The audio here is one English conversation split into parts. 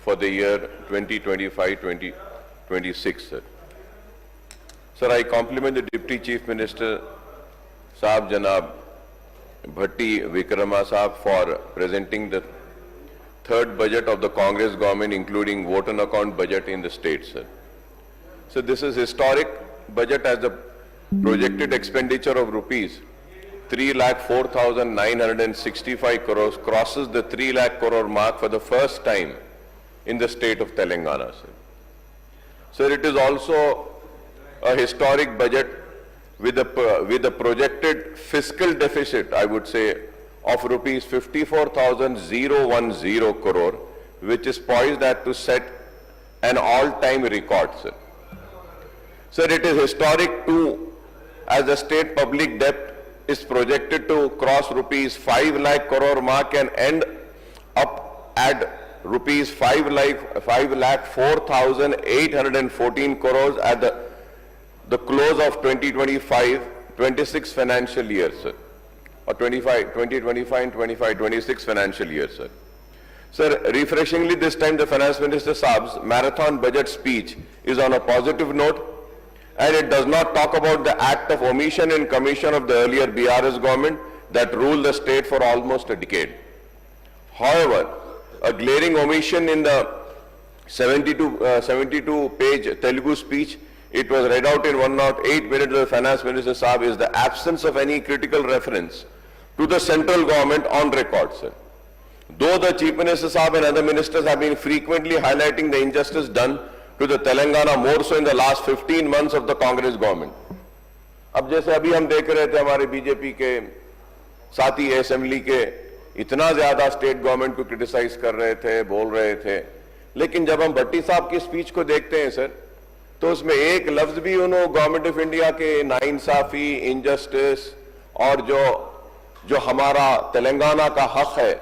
for the year 2025-2026, sir. Sir, I compliment the Deputy Chief Minister, Saab Janab Bhatti Vikrama Saab, for presenting the third budget of the Congress government, including vote on account budget in the state, sir. So this is historic budget, as the projected expenditure of rupees 3,04,965 crores crosses the 3 lakh crore mark for the first time in the state of Telangana, sir. Sir, it is also a historic budget with a projected fiscal deficit, I would say, of rupees 54,010 crore, which is poised to set an all-time record, sir. Sir, it is historic too, as the state public debt is projected to cross rupees 5 lakh crore mark and end up at rupees 5,04,814 crores at the close of 2025-26 financial year, sir, or 2025 and 25-26 financial year, sir. Sir, refreshingly this time the Finance Minister Saab's marathon budget speech is on a positive note, and it does not talk about the act of omission and commission of the earlier BRS government that ruled the state for almost a decade. However, a glaring omission in the 72-page Telugu speech, it was read out in 108 minutes of the Finance Minister Saab, is the absence of any critical reference to the central government on record, sir. Though the Chief Minister Saab and other ministers have been frequently highlighting the injustice done to the Telangana, more so in the last 15 months of the Congress government. अब जैसे अभी हम देख रहे थे हमारे BJP के साथी असेंबली के इतना ज्यादा स्टेट गवर्नमेंट को क्रिटिसाइज कर रहे थे, बोल रहे थे, लेकिन जब हम भट्टी साहब की स्पीच को देखते हैं सर, तो उसमें एक लफ्ज भी उन्होंने गवर्नमेंट ऑफ इंडिया के नाइंसाफी, इनजस्टिस और जो हमारा तेलंगाना का हक है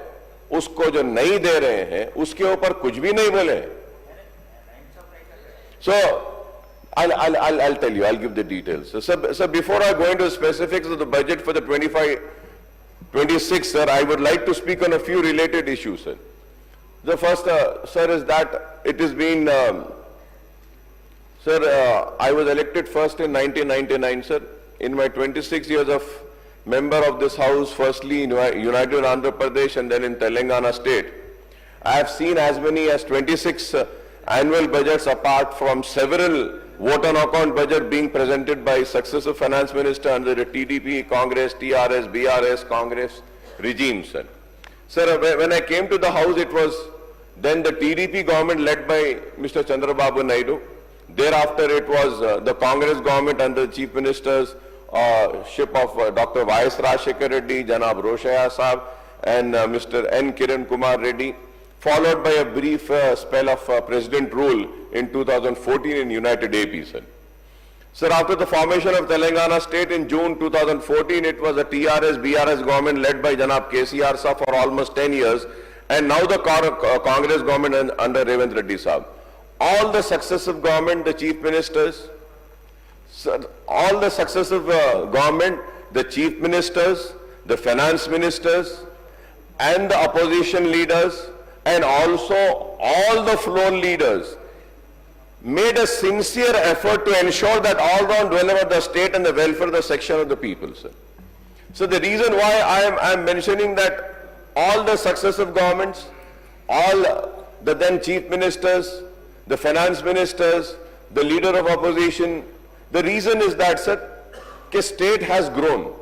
उसको जो नहीं दे रहे हैं, उसके ऊपर कुछ भी नहीं बोले. So, I'll tell you, I'll give the details. So before I go into specifics of the budget for the 25-26, sir, I would like to speak on a few related issues, sir. The first, sir, is that it has been, I was elected first in 1999, sir. In my 26 years of member of this house, firstly in United Andhra Pradesh and then in Telangana state, I have seen as many as 26 annual budgets, apart from several vote on account budget being presented by successive finance minister under the TDP, Congress, TRS, BRS, Congress regime, sir. Sir, when I came to the house, it was then the TDP government led by Mr. Chandrababu Naidu. Thereafter, it was the Congress government under the Chief Minister's ship of Dr. Y.S. Rajshekar Reddy, Janab Roshaya Saab, and Mr. N. Kiran Kumar Reddy, followed by a brief spell of President rule in 2014 in United AP, sir. Sir, after the formation of Telangana state in June 2014, it was a TRS, BRS government led by Janab KCR Saab for almost 10 years, and now the Congress government under Revant Reddy Saab. All the successive government, the chief ministers, sir, all the successive government, the chief ministers, the finance ministers, and the opposition leaders, and also all the floor leaders made a sincere effort to ensure that all-round welfare of the state and the welfare of the section of the people, sir. So the reason why I am mentioning that all the successive governments, all the then chief ministers, the finance ministers, the leader of opposition, the reason is that, sir, the state has grown.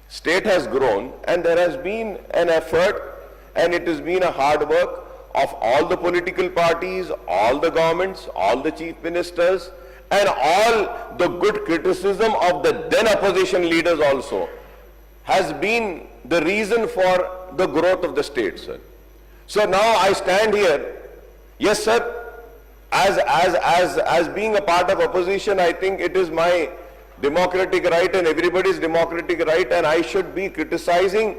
State has grown, and there has been an effort, and it has been a hard work of all the political parties, all the governments, all the chief ministers, and all the good criticism of the then opposition leaders also has been the reason for the growth of the state, sir. So now I stand here, yes, sir, as being a part of opposition, I think it is my democratic right and everybody's democratic right, and I should be criticizing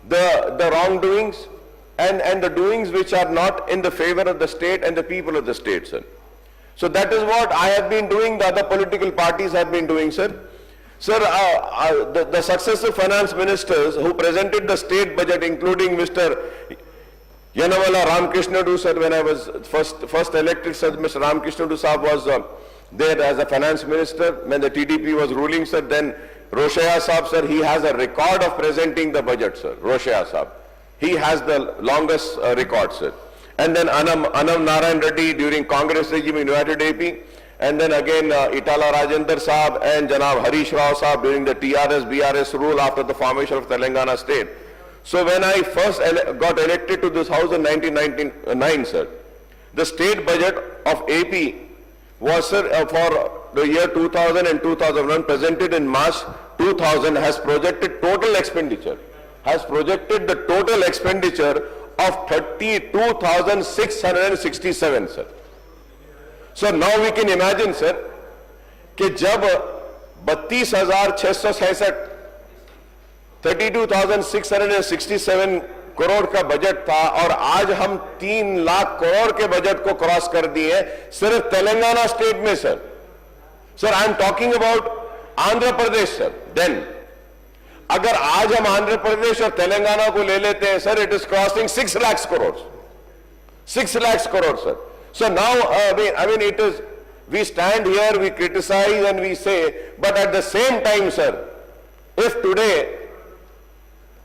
the wrongdoings and the doings which are not in the favor of the state and the people of the state, sir. So that is what I have been doing, the other political parties have been doing, sir. Sir, the successive finance ministers who presented the state budget, including Mr. Yanamala Ramakrishna sir, when I was first elected, sir, Mr. Ramakrishna Saab was there as a finance minister when the TDP was ruling, sir. Then Roshaya Saab, sir, he has a record of presenting the budget, sir. Roshaya Saab, he has the longest record, sir. And then Anam Narayan Reddy during Congress regime in United AP. And then again Itala Rajendra Saab and Janab Harish Rao Saab during the TRS-BRS rule after the formation of Telangana state. So when I first got elected to this house in 1999, sir, the state budget of AP was, sir, for the year 2000 and 2001 presented in March 2000 has projected total expenditure, of 32,667, sir. So now we can imagine, sir, कि जब 32,666 32,667 करोड़ का budget था और आज हम 3 लाख करोड़ के budget को cross कर दिए सिर्फ तेलंगाना स्टेट में, sir. Sir, I am talking about Andhra Pradesh, sir. Then अगर आज हम आंध्र प्रदेश और तेलंगाना को ले लेते हैं, sir, it is crossing 6 lakh crore, 6 lakh crore, sir. So now, I mean, it is, we stand here, we criticize and we say, but at the same time, sir, if today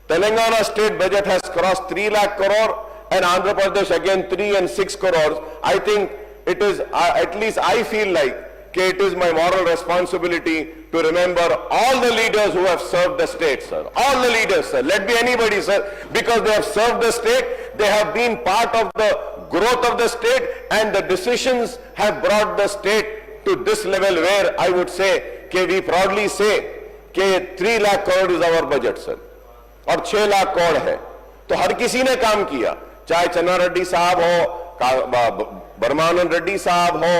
Telangana state budget has crossed 3 lakh crore and Andhra Pradesh again 3 and 6 crores, I think it is, at least I feel like, it is my moral responsibility to remember all the leaders who have served the state, sir. All the leaders, sir. Let be anybody, sir, because they have served the state, they have been part of the growth of the state, and the decisions have brought the state to this level where I would say, we proudly say, 3 lakh crore is our budget, sir. और 6 लाख करोड़ है. तो हर किसी ने काम किया, चाहे चन्ना रेड्डी साहब हो, बर्मानंद रेड्डी साहब हो,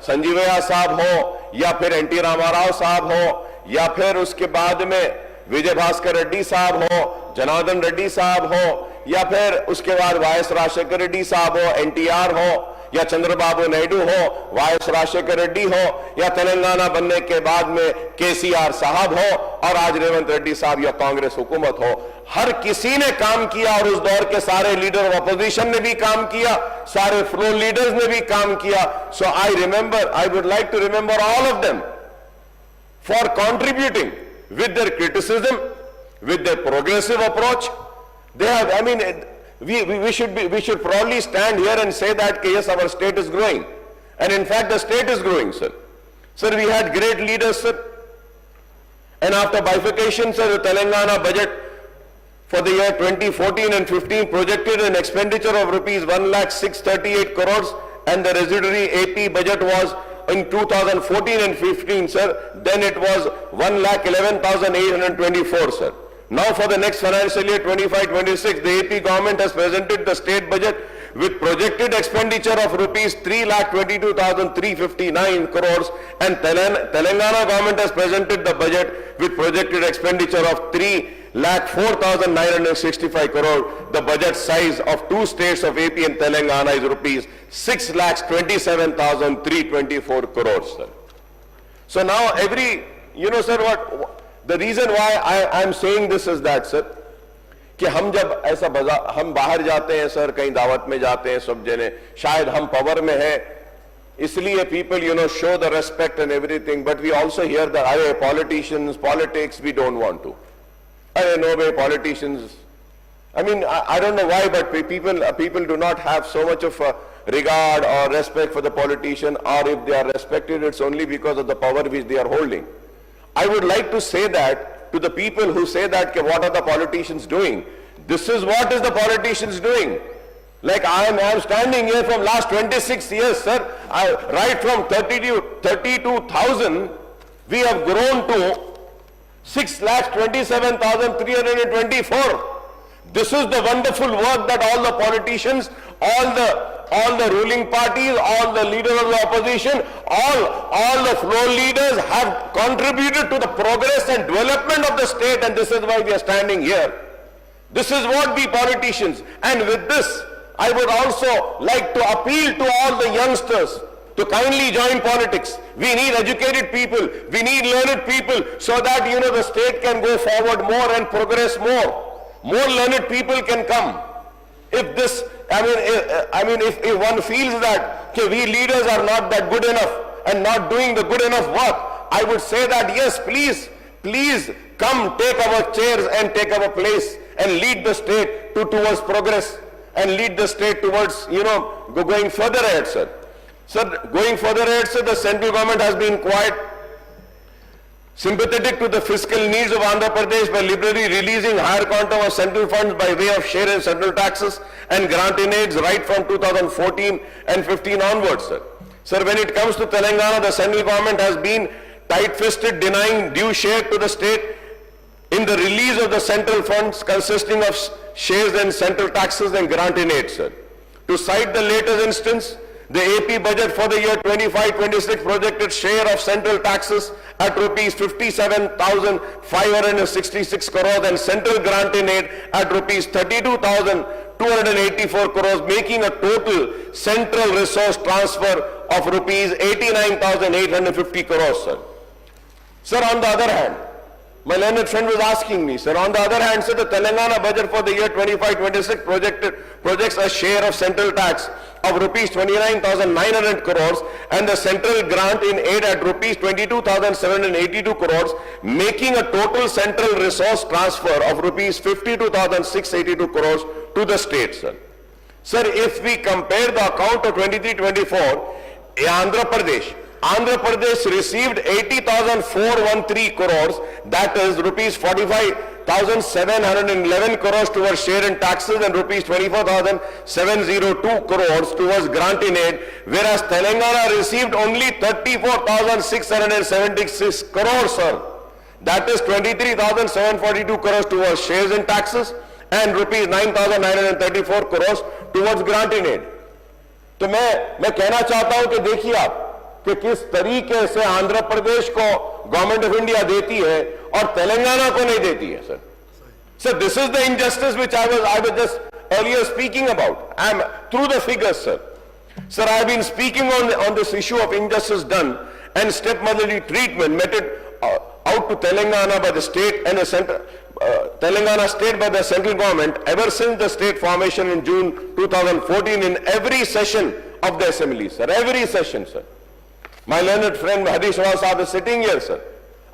संजीवया साहब हो, या फिर एनटी रामाराव साहब हो, या फिर उसके बाद में विजय भास्कर रेड्डी साहब हो, जनार्दन रेड्डी साहब हो, या फिर उसके बाद वायएस राजशेखर रेड्डी साहब हो, एनटीआर हो, या चंद्रबाबू नायडू हो, वायएस राजशेखर रेड्डी हो, या तेलंगाना बनने के बाद में केसीआर साहब हो, और आज रेवंत रेड्डी साहब या कांग्रेस हुकूमत हो. हर किसी ने काम किया और उस दौर के सारे लीडर ऑफ अपोजिशन ने भी काम किया, सारे फ्लोर लीडर्स ने भी काम किया. So I would like to remember all of them for contributing with their criticism, with their progressive approach. They have, I mean, we should probably stand here and say that yes, our state is growing, and in fact the state is growing, sir. Sir, we had great leaders, sir, and after bifurcation, sir, the Telangana budget for the year 2014 and 15 projected an expenditure of rupees 1,638 crores, and the residuary AP budget was in 2014 and 15, sir, then it was 1,11,824, sir. Now for the next financial year 25-26, the AP government has presented the state budget with projected expenditure of rupees 3,22,359 crores, and Telangana government has presented the budget with projected expenditure of 3,04,965 crore. The budget size of two states of AP and Telangana is rupees 6,27,324 crores, sir. So now sir, the reason why I am saying this is that, sir, कि हम जब ऐसा हम बाहर जाते हैं, sir, कहीं दावत में जाते हैं, सब जने, शायद हम पावर में हैं, इसलिए people, show the respect and everything, but we also hear that, politics, we don't want to. No way, politicians, I mean, I don't know why, but people do not have so much of regard or respect for the politician, or if they are respected, it's only because of the power which they are holding. I would like to say that to the people who say that, what are the politicians doing? This is what is the politicians doing. Like I am standing here from last 26 years, sir. Right from 32,000, we have grown to 6,27,324. This is the wonderful work that all the politicians, all the ruling parties, all the leaders of the opposition, all the floor leaders have contributed to the progress and development of the state, and this is why we are standing here. This is what we politicians, and with this, I would also like to appeal to all the youngsters to kindly join politics. We need educated people, we need learned people, so that the state can go forward more and progress more. More learned people can come. If one feels that okay, we leaders are not that good enough and not doing the good enough work, I would say that yes, please come take our chairs and take our place and lead the state towards progress and lead the state towards, going further ahead, sir. Sir, going further ahead, sir, the central government has been quite sympathetic to the fiscal needs of Andhra Pradesh by liberally releasing higher quantum of central funds by way of share in central taxes and grant-in-aids right from 2014 and 15 onwards, sir. Sir, when it comes to Telangana, the central government has been tight-fisted, denying due share to the state in the release of the central funds consisting of shares in central taxes and grant-in-aids, sir. To cite the latest instance, the AP budget for the year 25-26 projected share of central taxes at rupees 57,566 crores and central grant-in-aid at rupees 32,284 crores, making a total central resource transfer of rupees 89,850 crores, sir. Sir, on the other hand, my learned friend was asking me, sir, on the other hand, sir, the Telangana budget for the year 25-26 projects a share of central tax of rupees 29,900 crores and the central grant in aid at rupees 22,782 crores, making a total central resource transfer of rupees 52,682 crores to the state, sir. Sir, if we compare the account of 23-24, Andhra Pradesh received 80,413 crores, that is rupees 45,711 crores towards share in taxes and rupees 24,702 crores towards grant in aid, whereas Telangana received only 34,676 crores, sir. That is 23,742 crores towards shares in taxes and rupees 9,934 crores towards grant in aid. तो मैं कहना चाहता हूं कि देखिए आप कि किस तरीके से आंध्र प्रदेश को गवर्नमेंट ऑफ इंडिया देती है और तेलंगाना को नहीं देती है, sir. So this is the injustice which I was just earlier speaking about. I am through the figures, sir. Sir, I have been speaking on this issue of injustice done and stepmotherly treatment meted out to Telangana by the state and the central. Telangana state by the central government ever since the state formation in June 2014 in every session of the assembly, sir. Every session, sir. My learned friend Harish Rao साहब is sitting here, sir.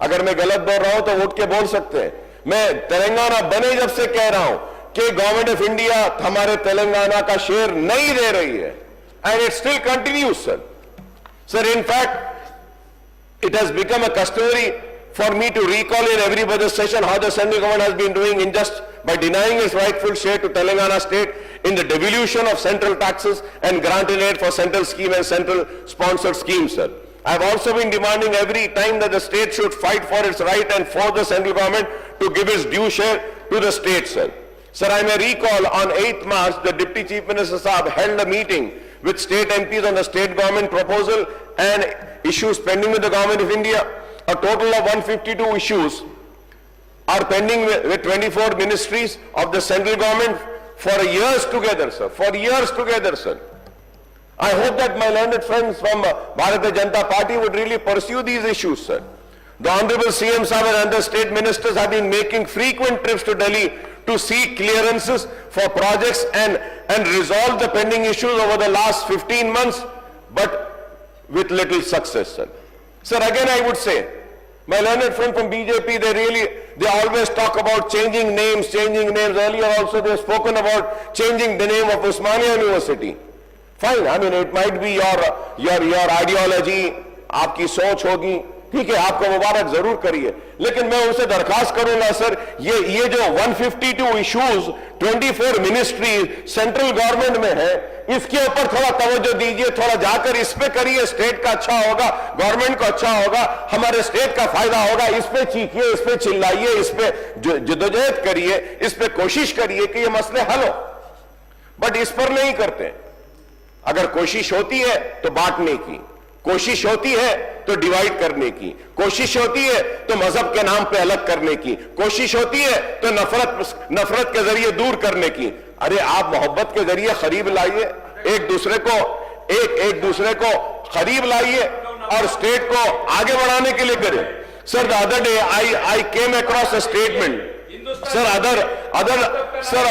अगर मैं गलत बोल रहा हूं तो उठ के बोल सकते हैं. मैं तेलंगाना बने जब से कह रहा हूं कि गवर्नमेंट ऑफ इंडिया हमारे तेलंगाना का शेयर नहीं दे रही है. And it still continues, sir. Sir, in fact, it has become a customary for me to recall in every budget session how the central government has been doing unjust by denying its rightful share to Telangana state in the devolution of central taxes and grant in aid for central scheme and central sponsored schemes, sir. I have also been demanding every time that the state should fight for its right and for the central government to give its due share to the state, sir. Sir, I may recall on 8th March, the Deputy Chief Minister Saab held a meeting with state MPs on the state government proposal and issues pending with the government of India. A total of 152 issues are pending with 24 ministries of the central government for years together, sir. For years together, sir. I hope that my learned friends from Bharatiya Janata Party would really pursue these issues, sir. The Honorable CM Saab and other state ministers have been making frequent trips to Delhi to seek clearances for projects and resolve the pending issues over the last 15 months, but with little success, sir. Sir, again I would say, my learned friend from BJP, they always talk about changing names. Earlier also they have spoken about changing the name of Osmania University. Fine, I mean it might be your ideology, आपकी सोच होगी, ठीक है, आपको मुबारक जरूर करिए, लेकिन मैं उनसे दरखास्त करूंगा सर, ये जो 152 इश्यूज 24 मिनिस्ट्री सेंट्रल गवर्नमेंट में है, इसके ऊपर थोड़ा तवज्जो दीजिए, थोड़ा जाकर इस पे करिए, स्टेट का अच्छा होगा, गवर्नमेंट का अच्छा होगा, हमारे स्टेट का फायदा होगा, इस पे चीखिए, इस पे चिल्लाइए, इस पे जद्दोजहद करिए, इस पे कोशिश करिए कि ये मसले हल हो. बट इस पर नहीं करते. अगर कोशिश होती है तो बांटने की, कोशिश होती है तो डिवाइड करने की, कोशिश होती है तो मजहब के नाम पे अलग करने की, कोशिश होती है तो नफरत के जरिए दूर करने की. अरे आप मोहब्बत के जरिए करीब लाइए, एक दूसरे को करीब लाइए और स्टेट को आगे बढ़ाने के लिए करें. Sir, the other day I came across a statement. Sir,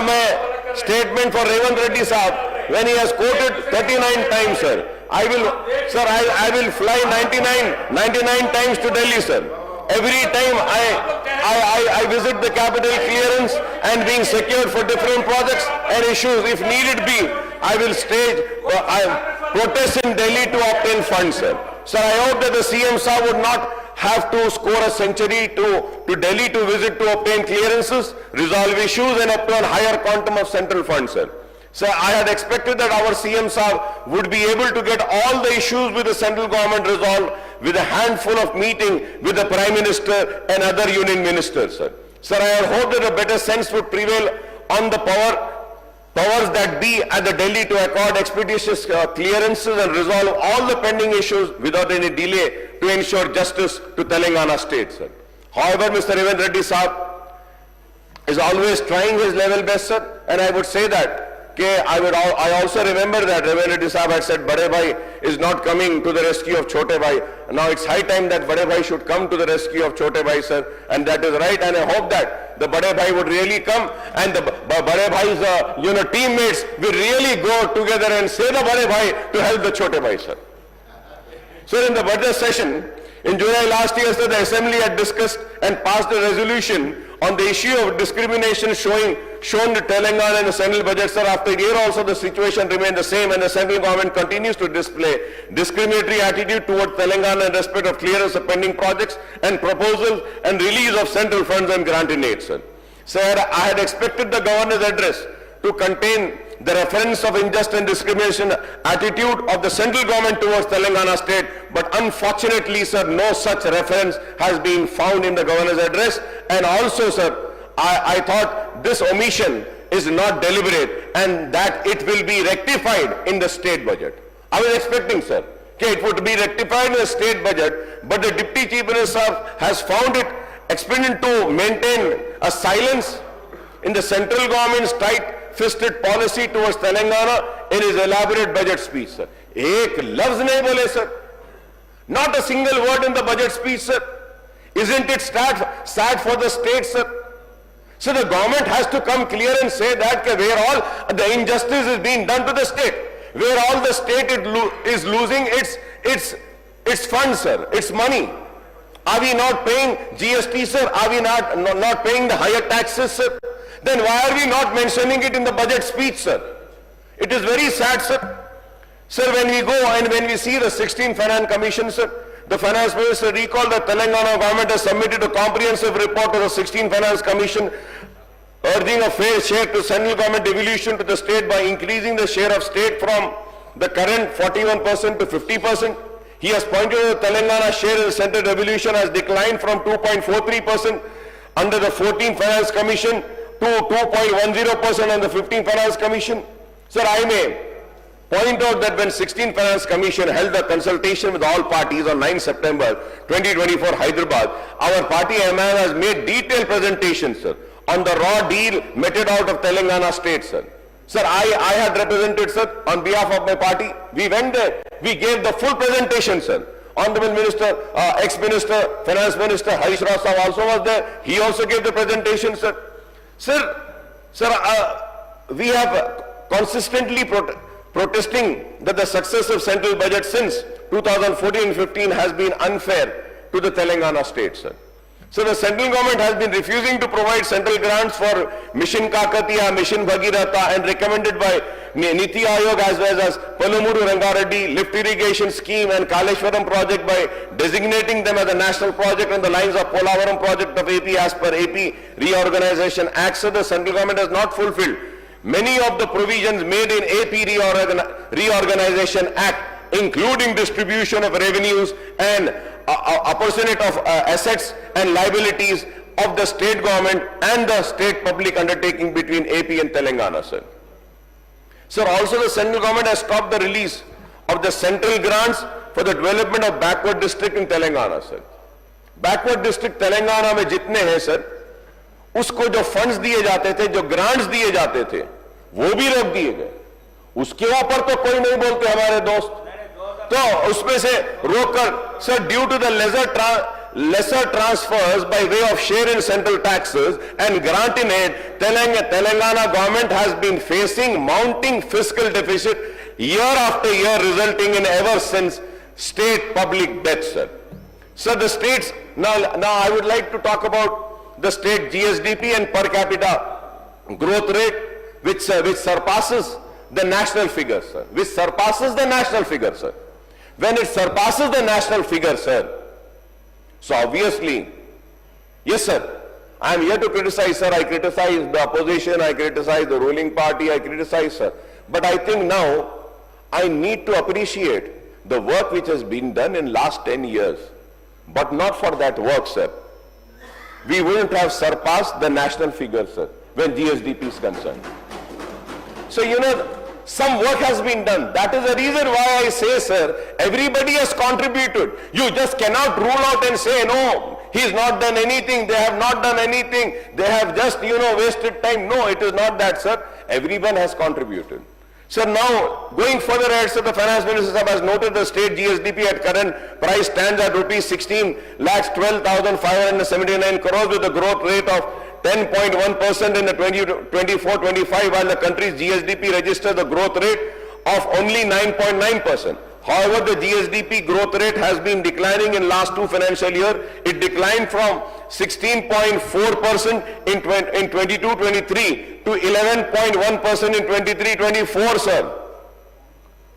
statement for Revant Reddy Saab when he has quoted 39 times, sir. I will fly 99 times to Delhi, sir. Every time I visit the capital clearance and being secured for different projects and issues, if needed be, I will stage protests in Delhi to obtain funds, sir. So I hope that the CM Saab would not have to score a century to Delhi to visit to obtain clearances, resolve issues and obtain higher quantum of central funds, sir. So I had expected that our CM Saab would be able to get all the issues with the central government resolved with a handful of meeting with the Prime Minister and other union ministers, sir. Sir, I had hoped that a better sense would prevail on the powers that be at the Delhi to accord expeditious clearances and resolve all the pending issues without any delay to ensure justice to Telangana state, sir. However, Mr. Revant Reddy Saab is always trying his level best, sir, and I would say that I also remember that Revant Reddy Saab had said Bade Bhai is not coming to the rescue of Chote Bhai. Now it's high time that Bade Bhai should come to the rescue of Chote Bhai, sir, and that is right, and I hope that the Bade Bhai would really come and the Bade Bhai's teammates will really go together and say the Bade Bhai to help the Chote Bhai, sir. So in the budget session in July last year, sir, the Assembly had discussed and passed a resolution on the issue of discrimination shown to Telangana in the central budget, sir. After a year also the situation remained the same and the central government continues to display discriminatory attitude towards Telangana in respect of clearance of pending projects and proposals and release of central funds and grant in aid, sir. Sir, I had expected the governor's address to contain the reference of unjust and discrimination attitude of the central government towards Telangana state, but unfortunately, sir, no such reference has been found in the governor's address. And also, sir, I thought this omission is not deliberate and that it will be rectified in the state budget. I was expecting, sir, it would be rectified in the state budget, but the Deputy Chief Minister has found it expedient to maintain a silence in the central government's tight-fisted policy towards Telangana in his elaborate budget speech, sir. Ek lafz nahi bole, sir. Not a single word in the budget speech, sir. Isn't it sad for the state, sir? So the government has to come clear and say that where all the injustice is being done to the state, where all the state is losing its funds, sir, its money. Are we not paying GST, sir? Are we not paying the higher taxes, sir? Then why are we not mentioning it in the budget speech, sir? It is very sad, sir. Sir, when we go and when we see the 16th Finance Commission, sir, the Finance Minister recalled that Telangana government has submitted a comprehensive report to the 16th Finance Commission urging a fair share to central government devolution to the state by increasing the share of state from the current 41% to 50%. He has pointed out that Telangana share in the central devolution has declined from 2.43% under the 14th Finance Commission to 2.10% on the 15th Finance Commission. Sir, I may point out that when 16th Finance Commission held a consultation with all parties on 9 September 2024 Hyderabad, our party MIM has made detailed presentations, sir, on the raw deal meted out of Telangana state, sir. Sir, I had represented, sir, on behalf of my party. We went there. We gave the full presentation, sir. Honorable Minister, ex-Minister, Finance Minister Harish Rao Saab also was there. He also gave the presentation, sir. Sir, we have consistently protesting that the success of central budget since 2014-15 has been unfair to the Telangana state, sir. So the central government has been refusing to provide central grants for Mission Kakatiya, Mission Bhagirath, and recommended by Niti Aayog as well as Palamuru Rangareddy lift irrigation scheme and Kaleshwaram project by designating them as a national project on the lines of Polavaram project of AP as per AP Reorganization Act. So the central government has not fulfilled many of the provisions made in AP Reorganization Act, including distribution of revenues and apportionment of assets and liabilities of the state government and the state public undertaking between AP and Telangana, sir. Sir, also the central government has stopped the release of the central grants for the development of backward district in Telangana, sir. Backward district Telangana में जितने हैं, sir, उसको जो funds दिए जाते थे, जो grants दिए जाते थे, वो भी रोक दिए गए. उसके ऊपर तो कोई नहीं बोलते हमारे दोस्त. तो उसमें से रोककर, sir, due to the lesser transfers by way of share in central taxes and grant in aid, Telangana government has been facing mounting fiscal deficit year after year, resulting in ever since state public debt, sir. So the states, now I would like to talk about the state GSDP and per capita growth rate, which surpasses the national figure, sir. Which surpasses the national figure, sir. When it surpasses the national figure, sir, so obviously, yes, sir, I am here to criticize, sir. I criticize the opposition, I criticize the ruling party, I criticize, sir. But I think now I need to appreciate the work which has been done in last 10 years. But not for that work, sir, we wouldn't have surpassed the national figure, sir, when GSDP is concerned. So, you know, some work has been done. That is the reason why I say, sir, everybody has contributed. You just cannot rule out and say, no, he's not done anything, they have not done anything, they have just, you know, wasted time. No, it is not that, sir. Everyone has contributed. So now, going further ahead, sir, the Finance Minister has noted the state GSDP at current price stands at rupees 16,12,579 crores with a growth rate of 10.1% in the 24-25, while the country's GSDP registered the growth rate of only 9.9%. However, the GSDP growth rate has been declining in last two financial years. It declined from 16.4% in 22-23 to 11.1% in 23-24, sir.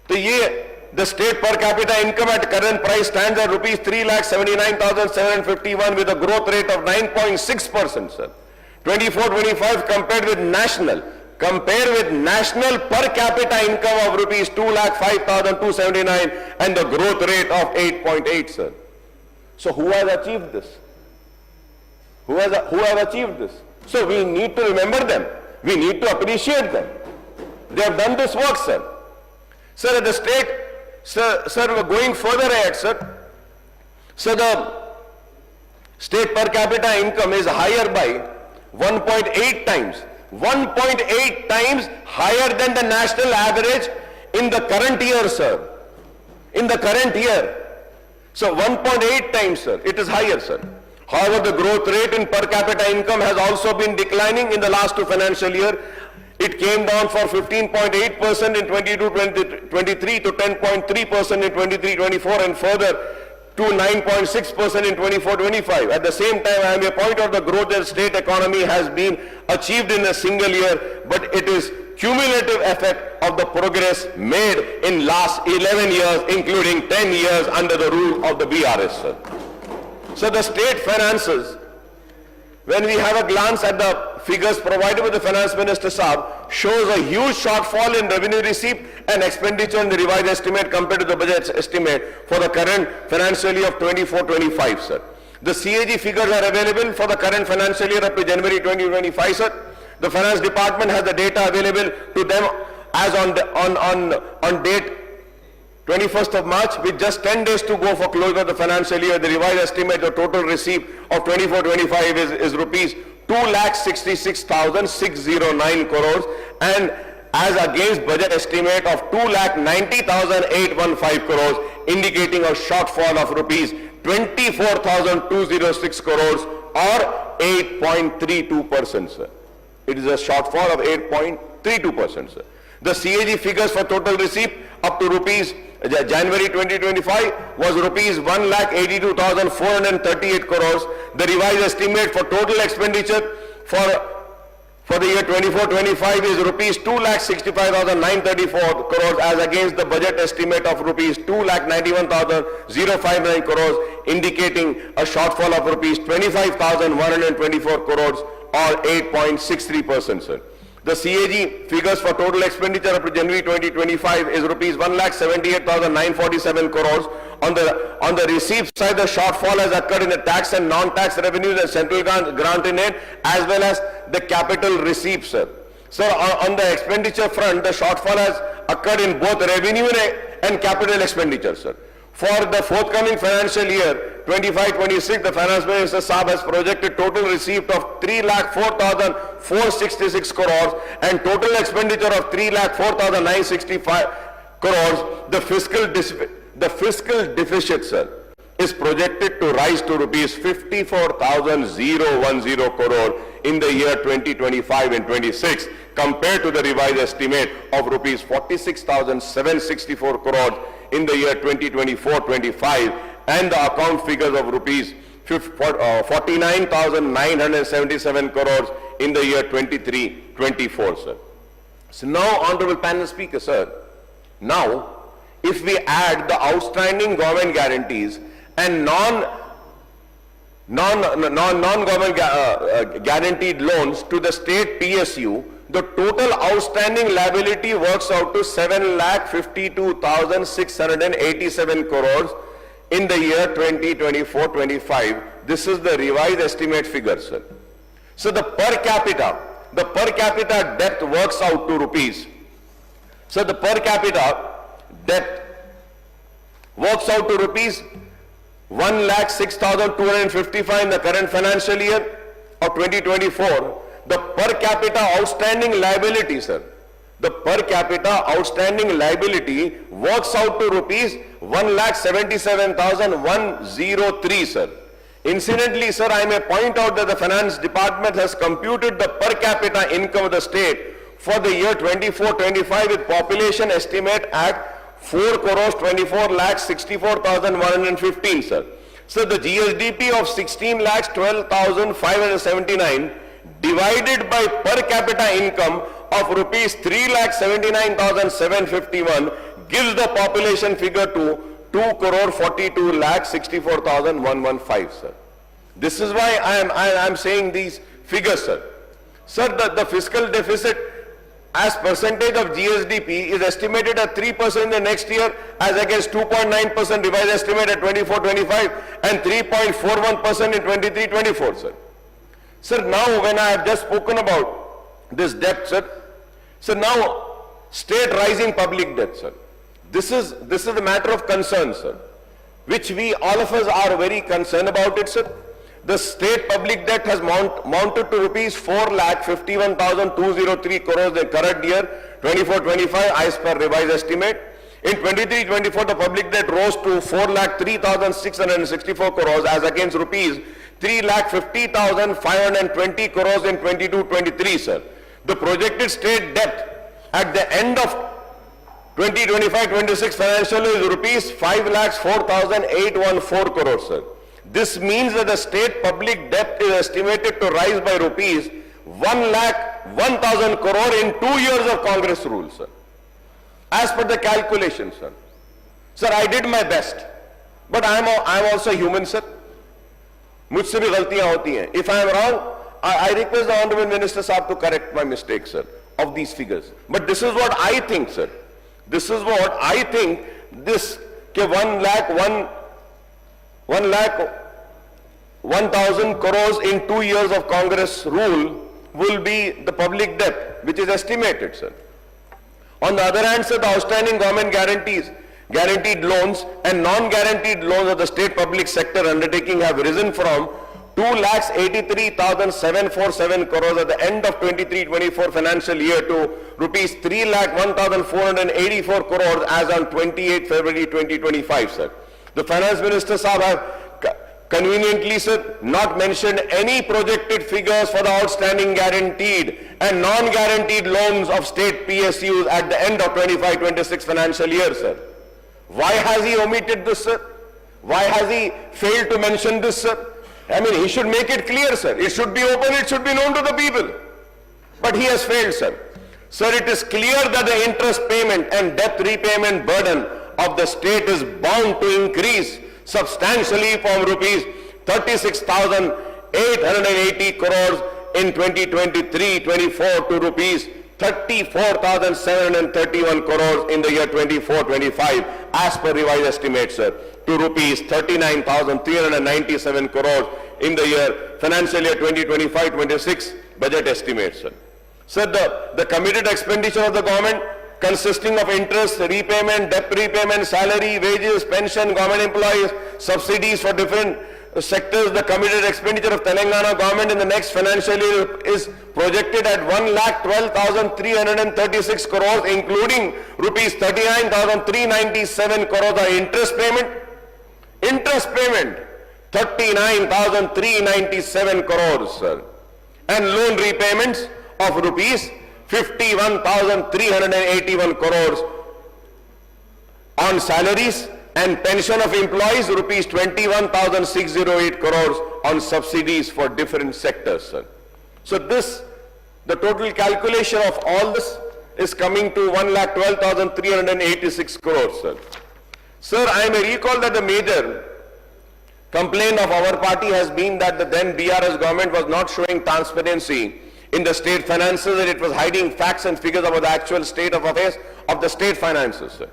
The state per capita income at current price stands at rupees 3,79,751 with a growth rate of 9.6%, sir. 24-25 compared with national per capita income of rupees 2,05,279 and the growth rate of 8.8, sir. So who has achieved this? Who have achieved this? So we need to remember them. We need to appreciate them. They have done this work, sir. Sir, at the state, sir, we're going further ahead, sir. So the state per capita income is higher by 1.8 times. 1.8 times higher than the national average in the current year, sir. In the current year. So 1.8 times, sir. It is higher, sir. However, the growth rate in per capita income has also been declining in the last two financial year. It came down from 15.8% in 22-23 to 10.3% in 23-24 and further to 9.6% in 24-25. At the same time, I am a point of the growth that state economy has been achieved in a single year, but it is cumulative effect of the progress made in last 11 years, including 10 years under the rule of the BRS, sir. So the state finances, when we have a glance at the figures provided by the Finance Minister Saab, shows a huge shortfall in revenue receipt and expenditure in the revised estimate compared to the budget estimate for the current financial year of 24-25, sir. The CAG figures are available for the current financial year up to January 2025, sir. The Finance Department has the data available to them as on date 21st of March, with just 10 days to go for closure of the financial year. The revised estimate of total receipt of 24-25 is rupees 2,66,609 crores and as against budget estimate of 2,90,815 crores, indicating a shortfall of rupees 24,206 crores or 8.32%, sir. It is a shortfall of 8.32%, sir. The CAG figures for total receipt up to January 2025 was rupees 1,82,438 crores. The revised estimate for total expenditure for the year 24-25 is rupees 2,65,934 crores as against the budget estimate of rupees 2,91,059 crores, indicating a shortfall of rupees 25,124 crores or 8.63%, sir. The CAG figures for total expenditure up to January 2025 is rupees 1,78,947 crores. On the receipt side, the shortfall has occurred in the tax and non-tax revenues and central grant in aid as well as the capital receipts, sir. So on the expenditure front, the shortfall has occurred in both revenue and capital expenditure, sir. For the forthcoming financial year 25-26, the Finance Minister Saab has projected total receipt of 3,04,466 crores and total expenditure of 3,04,965 crores. The fiscal deficit, sir, is projected to rise to rupees 54,010 crore in the year 2025 and 26 compared to the revised estimate of rupees 46,764 crore in the year 2024-25 and the account figures of rupees 49,977 crores in the year 23-24, sir. So now, Honorable Panel Speaker, sir, now if we add the outstanding government guarantees and non-government guaranteed loans to the state PSU, the total outstanding liability works out to 7,52,687 crores in the year 2024-25. This is the revised estimate figure, sir. So the per capita debt works out to rupees. So the per capita debt works out to rupees 1,06,255 in the current financial year of 2024. The per capita outstanding liability, sir, the per capita outstanding liability works out to rupees 1,77,103, sir. Incidentally, sir, I may point out that the finance department has computed the per capita income of the state for the year 24-25 with population estimate at 4 crores 24 lakhs 64,115, sir. So the GSDP of 16 lakhs 12,579 divided by per capita income of rupees 3 lakhs 79,751 gives the population figure to 2 crore 42 lakhs 64,115, sir. This is why I am saying these figures, sir. Sir, the fiscal deficit as percentage of GSDP is estimated at 3% in the next year as against 2.9% revised estimate at 24-25 and 3.41% in 23-24, sir. Sir, now when I have just spoken about this debt, sir, so now state rising public debt, sir. This is a matter of concern, sir, which we all of us are very concerned about it, sir. The state public debt has mounted to rupees 4,51,203 crores in the current year 24-25 as per revised estimate. In 23-24 the public debt rose to 4,03,664 crores as against rupees 3,50,520 crores in 22-23, sir. The projected state debt at the end of 2025-26 financial year is rupees 5,04,814 crores, sir. This means that the state public debt is estimated to rise by rupees 1,01,000 crore in 2 years of Congress rule, sir. As per the calculation, sir. Sir, I did my best, but I am also human, sir. मुझसे भी गलतियां होती हैं. If I am wrong, I request the Honorable Minister Saab to correct my mistakes, sir, of these figures. But this is what I think, sir. This is what I think. This ke 1,01,000 crores in 2 years of Congress rule will be the public debt, which is estimated, sir. On the other hand, sir, the outstanding government guarantees, guaranteed loans and non-guaranteed loans of the state public sector undertaking have risen from 2,83,747 crores at the end of 23-24 financial year to rupees 3,01,484 crores as on 28 February 2025, sir. The Finance Minister Saab have conveniently, sir, not mentioned any projected figures for the outstanding guaranteed and non-guaranteed loans of state PSUs at the end of 25-26 financial year, sir. Why has he omitted this, sir? Why has he failed to mention this, sir? I mean, he should make it clear, sir. It should be open, it should be known to the people. But he has failed, sir. Sir, it is clear that the interest payment and debt repayment burden of the state is bound to increase substantially from rupees 36,880 crores in 2023-24 to rupees 34,731 crores in the year 24-25 as per revised estimates, sir, to rupees 39,397 crores in the year financial year 2025-26 budget estimates, sir. Sir, the committed expenditure of the government consisting of interest, repayment, debt repayment, salary, wages, pension, government employees, subsidies for different sectors, the committed expenditure of Telangana government in the next financial year is projected at 1,12,336 crores, including rupees 39,397 crores are interest payment, Interest payment, 39,397 crores, sir. And loan repayments of rupees 51,381 crores. On salaries and pension of employees, rupees 21,608 crores on subsidies for different sectors, sir. So this, the total calculation of all this is coming to 1,12,386 crores, sir. Sir, I may recall that the major complaint of our party has been that the then BRS government was not showing transparency in the state finances, and it was hiding facts and figures about the actual state of affairs of the state finances, sir.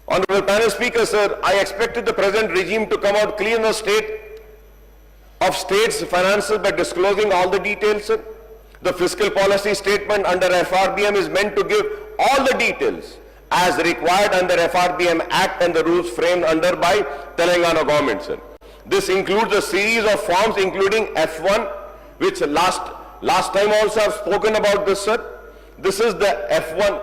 Honorable panel speaker, sir, I expected the present regime to come out clean in the state of state's finances by disclosing all the details, sir. The fiscal policy statement under FRBM is meant to give all the details as required under FRBM Act and the rules framed under by Telangana government, sir. This includes a series of forms including F1, which last time also I've spoken about this, sir. This is the F1,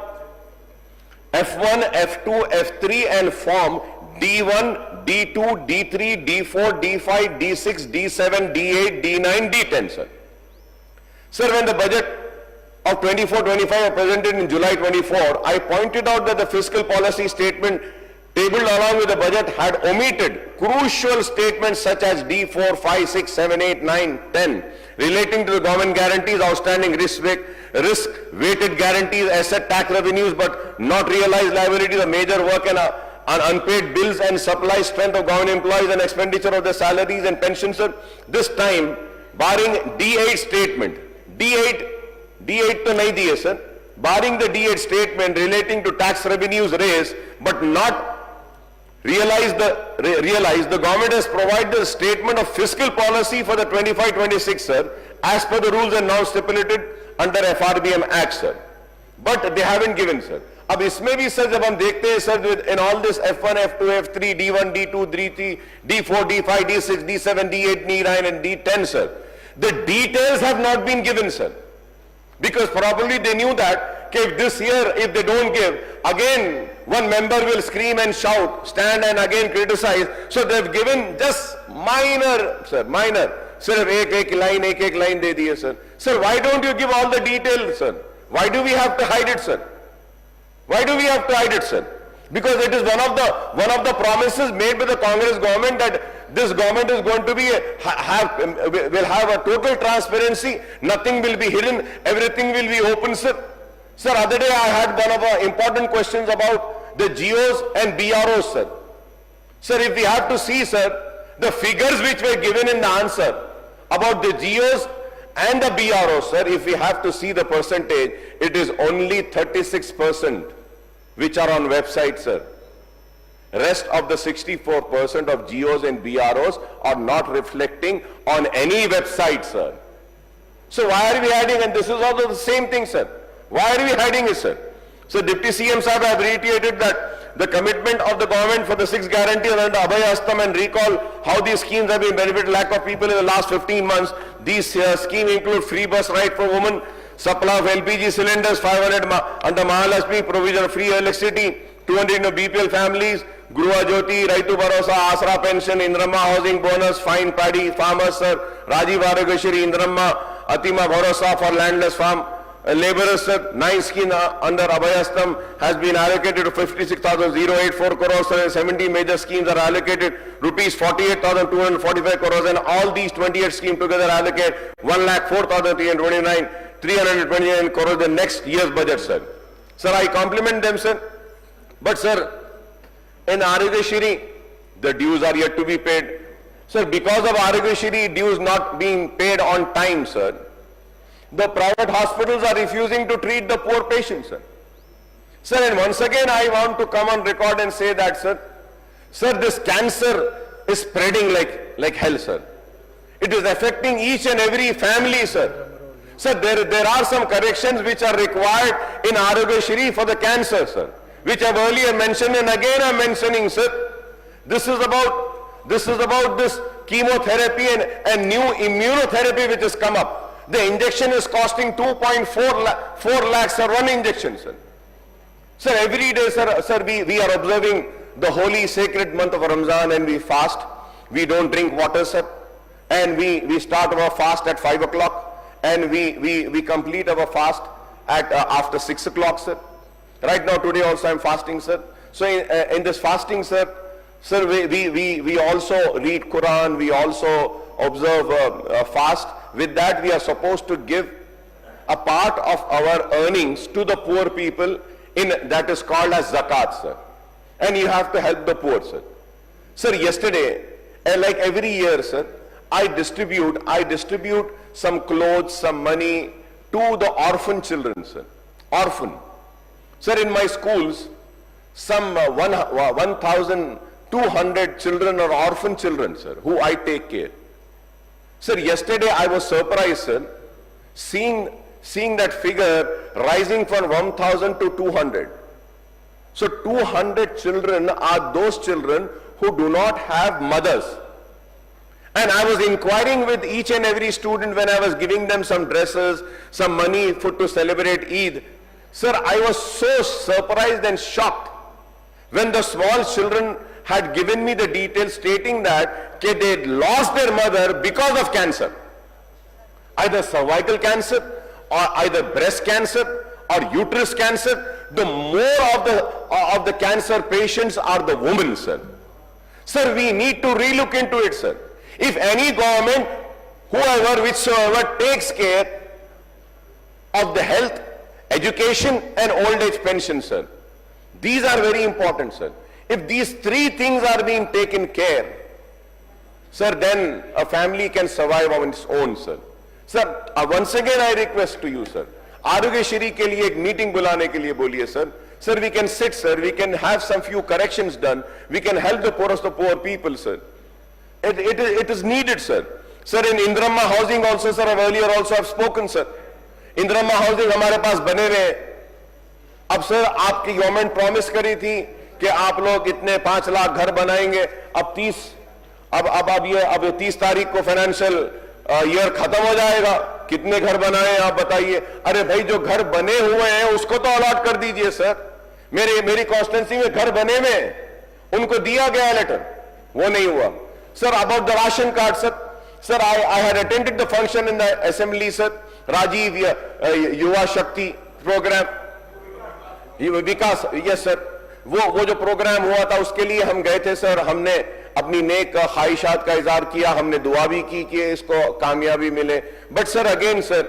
F2, F3 and form D1, D2, D3, D4, D5, D6, D7, D8, D9, D10, sir. Sir, when the budget of 24-25 was presented in July 24, I pointed out that the fiscal policy statement tabled along with the budget had omitted crucial statements such as D4, 5, 6, 7, 8, 9, 10 relating to the government guarantees, outstanding risk-weighted guarantees, asset tax revenues but not realized liabilities, the major work and unpaid bills and supply strength of government employees and expenditure of their salaries and pensions. This time, barring D8 statement, D8 to nahi diye, sir. Barring the D8 statement relating to tax revenues raised but not realized, the government has provided a statement of fiscal policy for the 25-26, sir, as per the rules and norms stipulated under FRBM Act, sir. But they haven't given, sir. अब इसमें भी sir जब हम देखते हैं sir in all this F1, F2, F3, D1, D2, D3, D4, D5, D6, D7, D8, D9 and D10, sir. The details have not been given, sir. Because probably they knew that if this year, if they don't give, again one member will scream and shout, stand and again criticize. So they've given just minor, sir, minor. Sir, एक line दे दिए, sir. Sir, why don't you give all the details, sir? Why do we have to hide it, sir? Why do we have to hide it, sir? Because it is one of the promises made by the Congress government that this government is going to be will have a total transparency. Nothing will be hidden. Everything will be open, sir. Sir, other day I had one of the important questions about the GOs and BROs, sir. Sir, if we have to see, sir, the figures which were given in the answer about the GOs and the BROs, sir, if we have to see the percentage, it is only 36% which are on website, sir. Rest of the 64% of GOs and BROs are not reflecting on any website, sir. So why are we hiding? And this is also the same thing, sir. Why are we hiding it, sir? So Deputy CM Sahib have reiterated that the commitment of the government for the 6 guarantees under Abhay Astam and recall how these schemes have been benefited lakh of people in the last 15 months. These schemes include free bus ride for women, supply of LPG cylinders, 500 under Mahalakshmi, provision of free electricity, 200 BPL families, Gruha Jyoti, Raitu Bharosa, Asra pension, Indramma housing bonus, fine paddy farmers, sir, Rajiv Arogeshwari, Indramma, Atima Bharosa for landless farm laborers, sir. 9 schemes under Abhay Astam has been allocated to 56,084 crores, sir, and 17 major schemes are allocated rupees 48,245 crores, and all these 28 schemes together allocate 1,04,329 crores the next year's budget, sir. Sir, I compliment them, sir. But, sir, in Arogeshwari, the dues are yet to be paid. Sir, because of Arogeshwari dues not being paid on time, sir, the private hospitals are refusing to treat the poor patients, sir. Sir, and once again I want to come on record and say that, sir, this cancer is spreading like hell, sir. It is affecting each and every family, sir. Sir, there are some corrections which are required in Arogeshwari for the cancer, sir, which I've earlier mentioned and again I'm mentioning, sir. This is about this chemotherapy and new immunotherapy which has come up. The injection is costing 2.4 lakhs for one injection, sir. Sir, every day, sir, we are observing the holy sacred month of Ramzan and we fast. We don't drink water, sir. And we start our fast at 5 o'clock and we complete our fast at after 6 o'clock, sir. Right now, today also I'm fasting, sir. So in this fasting, sir, we also read Quran, we also observe fast. With that, we are supposed to give a part of our earnings to the poor people that is called as zakat, sir. And you have to help the poor, sir. Sir, yesterday, like every year, sir, I distribute some clothes, some money to the orphan children, sir. Orphan. Sir, in my schools, some 1,200 children are orphan children, sir, who I take care. Sir, yesterday I was surprised, sir, seeing that figure rising from 1,000 to 200. So 200 children are those children who do not have mothers. And I was inquiring with each and every student when I was giving them some dresses, some money to celebrate Eid. Sir, I was so surprised and shocked when the small children had given me the details stating that they lost their mother because of cancer. Either cervical cancer or either breast cancer or uterus cancer. The more of the cancer patients are the women, sir. Sir, we need to relook into it, sir. If any government, whichsoever takes care of the health, education and old age pension, sir, these are very important, sir. If these three things are being taken care, sir, then a family can survive on its own, sir. Sir, once again I request to you, sir, Aarogyasri के लिए एक meeting बुलाने के लिए बोलिए, sir. Sir, we can sit, sir. We can have some few corrections done. We can help the poorest of poor people, sir. It is needed, sir. Sir, in Indramma housing also, sir, I've earlier also have spoken, sir. Indramma housing हमारे पास बने हुए हैं. अब sir आपकी government promise करी थी कि आप लोग इतने 5 लाख घर बनाएंगे. अब 30 तारीख को फाइनेंशियल ईयर खत्म हो जाएगा. कितने घर बनाए आप बताइए. अरे भाई, जो घर बने हुए हैं उसको तो अलॉट कर दीजिए, सर. मेरी कॉन्स्टिट्यूंसी में घर बने में उनको दिया गया लेटर, वो नहीं हुआ. Sir, about the ration card, sir. Sir, I had attended the function in the assembly, sir. Rajiv Yuva Shakti program. Vikas, yes, sir. वो जो प्रोग्राम हुआ था उसके लिए हम गए थे, सर. हमने अपनी नेक ख्वाहिशात का इजहार किया, हमने दुआ भी की कि इसको कामयाबी मिले. But sir, again, sir,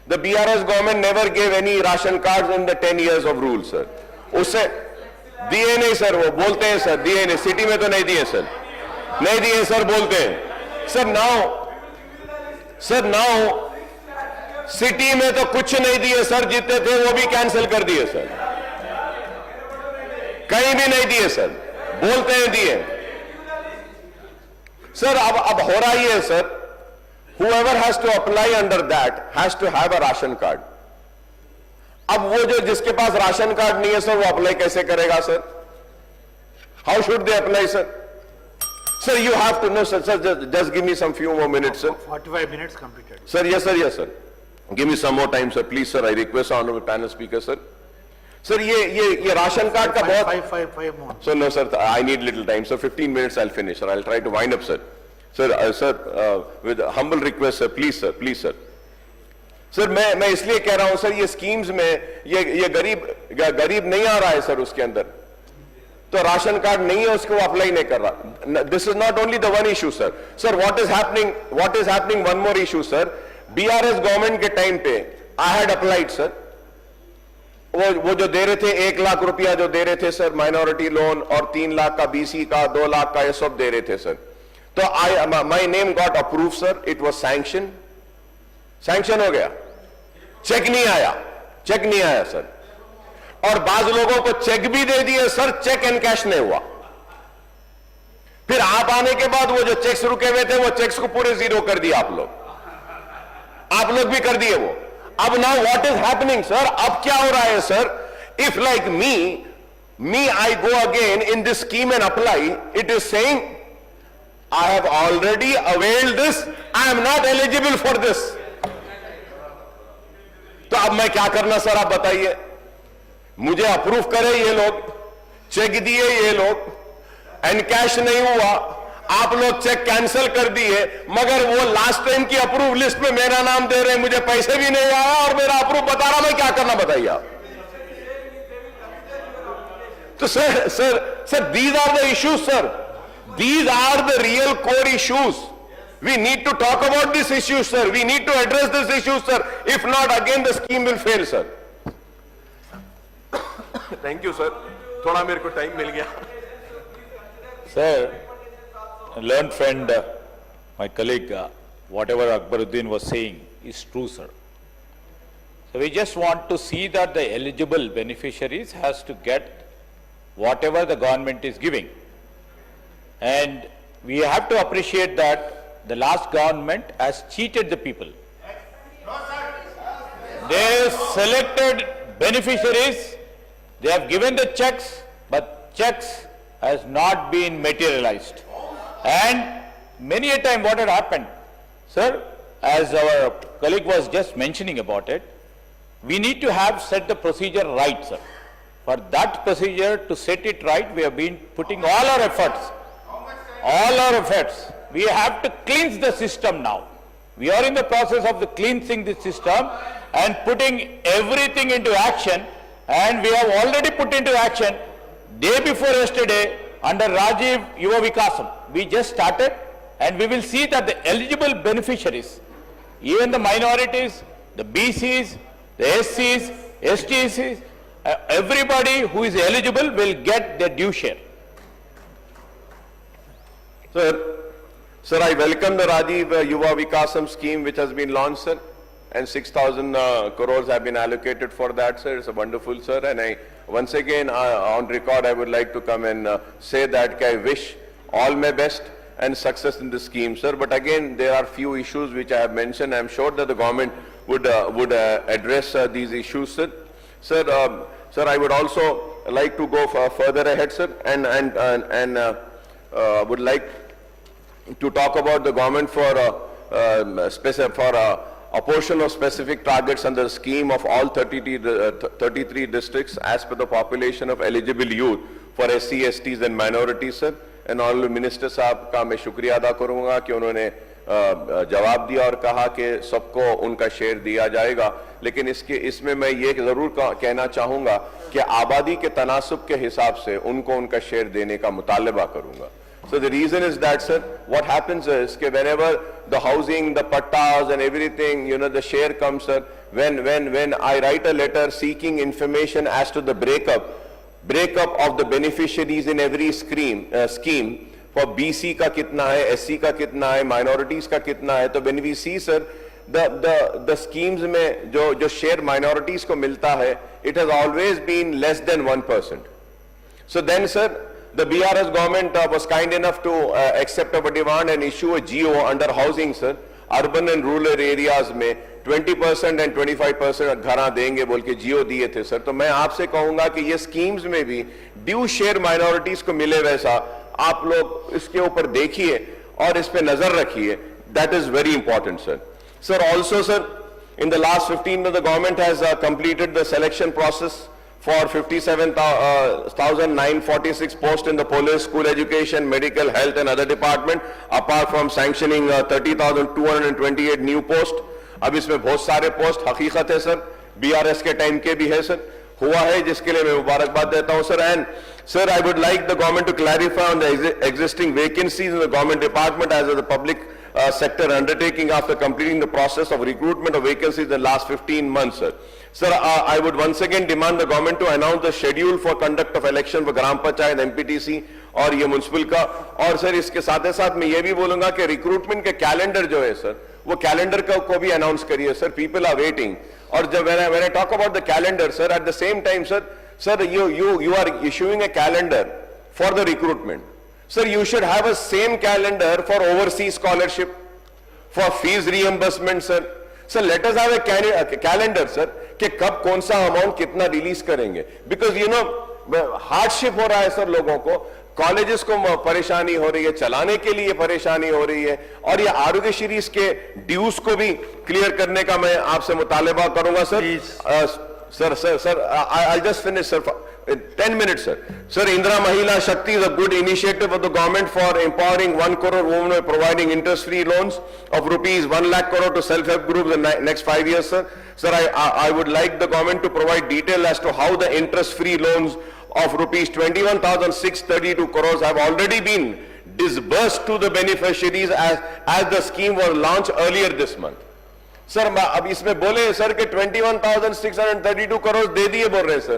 the BRS government never gave any ration cards in the 10 years of rule, sir. उससे दिए नहीं, सर. वो बोलते हैं, सर, दिए नहीं. सिटी में तो नहीं दिए, सर. नहीं दिए, सर, बोलते हैं. सर, नाउ सिटी में तो कुछ नहीं दिए, सर. जितने थे वो भी कैंसिल कर दिए, सर. कहीं भी नहीं दिए, सर. बोलते हैं दिए. सर, अब हो रहा ही है, sir. Whoever has to apply under that has to have a ration card. अब वो जो जिसके पास राशन कार्ड नहीं है, सर, वो अप्लाई कैसे करेगा, sir? How should they apply, sir? Sir, you have to know, sir. Sir, just give me some few more minutes, sir. 45 minutes completed. Sir, yes, sir, yes, sir. Give me some more time, sir. Please, sir. I request honorable panel speaker, sir. Sir, ये ration card का बहुत. Five more. So no, sir. I need little time. So 15 minutes, I'll finish, sir. I'll try to wind up, sir. Sir, with humble request, sir. Please, sir. Please, sir. Sir, मैं इसलिए कह रहा हूं, sir, ये schemes में ये गरीब नहीं आ रहा है, सर. उसके अंदर तो राशन कार्ड नहीं है, उसको अप्लाई नहीं कर रहा. This is not only the one issue, sir. Sir, what is happening one more issue, sir. BRS government के टाइम पे आई हैड अप्लाइड, सर. वो जो दे रहे थे 1 लाख रुपया जो दे रहे थे, सर, माइनॉरिटी लोन, और 3 लाख का बीसी का, 2 लाख का, ये सब दे रहे थे, सर. तो my name got approve, sir. It was sanction हो गया. चेक नहीं आया, सर. और बाज लोगों को चेक भी दे दिए, सर. चेक एंड कैश नहीं हुआ. फिर आप आने के बाद वो जो चेक्स रुके हुए थे, वो चेक्स को पूरे जीरो कर दिया आप लोग भी कर दिए वो. अब now what is happening, sir? अब क्या हो रहा है, sir? If like me I go again in this scheme and apply, it is saying I have already availed this, I am not eligible for this. तो अब मैं क्या करना, सर? आप बताइए. मुझे अप्रूव करे ये लोग, चेक दिए ये लोग, एनकैश नहीं हुआ, आप लोग चेक कैंसिल कर दिए, मगर वो लास्ट टाइम की अप्रूव लिस्ट में मेरा नाम दे रहे हैं, मुझे पैसे भी नहीं आया और मेरा अप्रूव बता रहा, मैं क्या करना बताइए आप। तो sir these are the issues, sir. These are the real core issues. We need to talk about these issues, sir. We need to address these issues, sir. If not, again the scheme will fail, sir. Thank you, sir. थोड़ा मेरे को time मिल गया. Sir, learned friend, my colleague, whatever Akbaruddin was saying is true, sir. So we just want to see that the eligible beneficiaries has to get whatever the government is giving. And we have to appreciate that the last government has cheated the people. They selected beneficiaries, they have given the checks, but checks has not been materialized. And many a time what had happened, sir, as our colleague was just mentioning about it, we need to have set the procedure right, sir. For that procedure to set it right, we have been putting all our efforts. All our efforts. We have to cleanse the system now. We are in the process of the cleansing the system and putting everything into action, and we have already put into action day before yesterday under Rajiv Yuva Vikasam. We just started, and we will see that the eligible beneficiaries, even the minorities, the BCs, the SCs, STCs, everybody who is eligible will get their due share. Sir, I welcome the Rajiv Yuva Vikasam scheme which has been launched, sir, and 6,000 crores have been allocated for that, sir. It's a wonderful, sir, and I once again on record I would like to come and say that I wish all my best and success in this scheme, sir. But again, there are few issues which I have mentioned. I am sure that the government would address these issues, sir. Sir, I would also like to go further ahead, sir, and would like to talk about the government for a portion of specific targets under the scheme of all 33 districts as per the population of eligible youth for SC, STs and minorities, sir. And Honorable Minister साहब का मैं शुक्रिया अदा करूंगा कि उन्होंने जवाब दिया और कहा कि सबको उनका शेयर दिया जाएगा, लेकिन इसमें मैं ये जरूर कहना चाहूंगा कि आबादी के तनासुब के हिसाब से उनको उनका शेयर देने का मुतालबा करूंगा. So the reason is that, sir, what happens is that whenever the housing, the pattas and everything, you know, the share comes, sir, when I write a letter seeking information as to the breakup of the beneficiaries in every scheme for BC का कितना है, SC का कितना है, minorities का कितना है, तो when we see, sir, the schemes में जो share minorities को मिलता है, it has always been less than 1%. So then, sir, the BRS government was kind enough to accept our demand and issue a GO under housing, sir. Urban and rural areas में 20% and 25% घरा देंगे बोल के GO दिए थे, sir. तो मैं आपसे कहूँगा कि ये schemes में भी ड्यू शेयर minorities को मिले वैसा आप लोग इसके ऊपर देखिए और इस पे नजर रखिए. That is very important, sir. Sir, also, sir, in the last 15 months, the government has completed the selection process for 57,946 posts in the police, school education, medical, health and other department, apart from sanctioning 30,228 new posts. अब इसमें बहुत सारे post हकीकत है, sir, BRS के time के भी है, सर, हुआ है, जिसके लिए मैं मुबारकबाद देता हूं, sir. And sir, I would like the government to clarify on the existing vacancies in the government department as the public sector undertaking after completing the process of recruitment of vacancies in the last 15 months, sir. Sir, I would once again demand the government to announce the schedule for conduct of election for Gram Panchayat, MPTC और ये municipal का. और sir इसके साथ साथ मैं ये भी बोलूंगा कि रिक्रूटमेंट के कैलेंडर जो है, सर, वो कैलेंडर को भी अनाउंस करिए, सर. People are waiting. और जब when I talk about the calendar, sir, at the same time, sir, you are issuing a calendar for the recruitment. Sir, you should have a same calendar for overseas scholarship, for fees reimbursement, sir. Sir, let us have a calendar, sir, कि कब कौन सा amount कितना release करेंगे. Because you know hardship हो रहा है, sir, लोगों को, कॉलेजेस को परेशानी हो रही है, चलाने के लिए परेशानी हो रही है, और ये आरोग्य सीरीज के ड्यूज को भी क्लियर करने का मैं आपसे मुतालबा करूंगा, sir. Sir, I'll just finish, sir. 10 minutes, sir. Sir, Indra Mahila Shakti is a good initiative of the government for empowering 1 crore women by providing interest-free loans of rupees 1 lakh crore to self-help groups in the next 5 years, sir. Sir, I would like the government to provide detail as to how the interest-free loans of rupees 21,632 crores have already been disbursed to the beneficiaries as the scheme was launched earlier this month. Sir, अब इसमें बोले sir कि 21,632 करोड़ दे दिए बोल रहे हैं sir,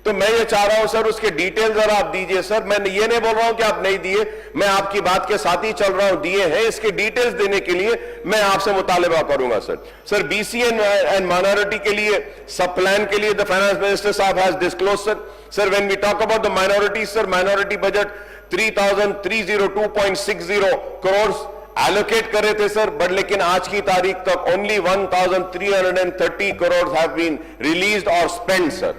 तो मैं ये चाह रहा हूं सर उसके डिटेल जरा आप दीजिए सर। मैं ये नहीं बोल रहा हूं कि आप नहीं दिए, मैं आपकी बात के साथ ही चल रहा हूं, दिए हैं। इसके डिटेल्स देने के लिए मैं आपसे मुतालिबा करूंगा sir. Sir, BC and minority के लिए सब प्लान के लिए द फाइनेंस मिनिस्टर साहब has disclose sir when we talk about the minorities sir, minority budget 3,302.60 crore allocate कर रहे थे सर, बट लेकिन आज की तारीख तक only 1,330 crore have been released और स्पेंड सर।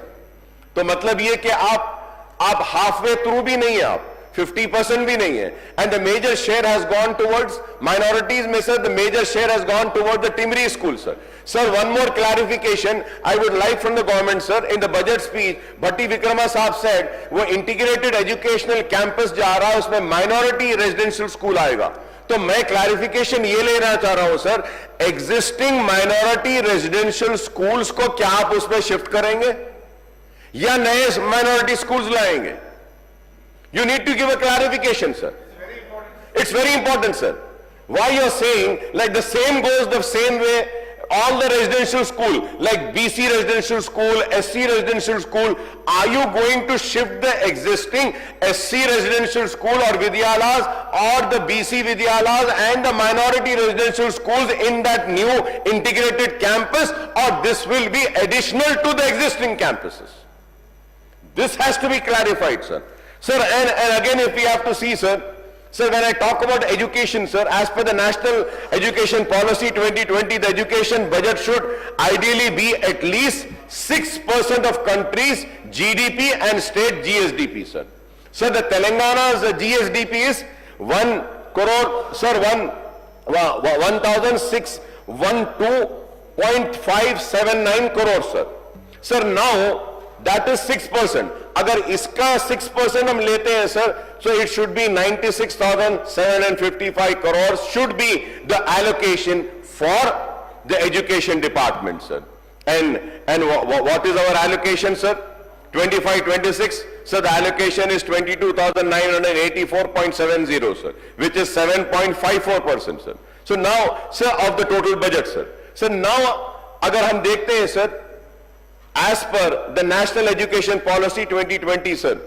तो मतलब ये कि आप हाफ वे थ्रू भी नहीं है, आप 50% भी नहीं है। And the major share has gone towards minorities में sir, the major share has gone towards the primary school sir. Sir, one more clarification I would like from the government sir. In the budget speech Bhatti Vikramarka साहब said वो integrated educational campus जा रहा है, उसमें minority residential school आएगा। तो मैं clarification ये लेना चाह रहा हूं sir, existing minority residential schools को क्या आप उसमें शिफ्ट करेंगे या नए माइनॉरिटी स्कूल्स लाएंगे? You need to give a clarification, sir. It's very important, sir. Why you're saying like the same goes the same way all the residential school, like BC residential school, SC residential school, are you going to shift the existing SC residential school or Vidyalas or the BC Vidyalas and the minority residential schools in that new integrated campus, or this will be additional to the existing campuses? This has to be clarified, sir. Sir, and again if we have to see, sir, when I talk about education, sir, as per the National Education Policy 2020, the education budget should ideally be at least 6% of country's GDP and state GSDP, sir. Sir, the Telangana's GSDP is 1 crore, sir, 1,612.579 crores, sir. Sir, now that is 6%. अगर इसका 6% हम लेते हैं sir, so it should be 96,755 crores should be the allocation for the education department, sir. And what is our allocation, sir? 25-26, so the allocation is 22,984.70, sir, which is 7.54%, sir. So now, sir, of the total budget, sir. So now, अगर हम देखते हैं sir, as per the National Education Policy 2020, sir,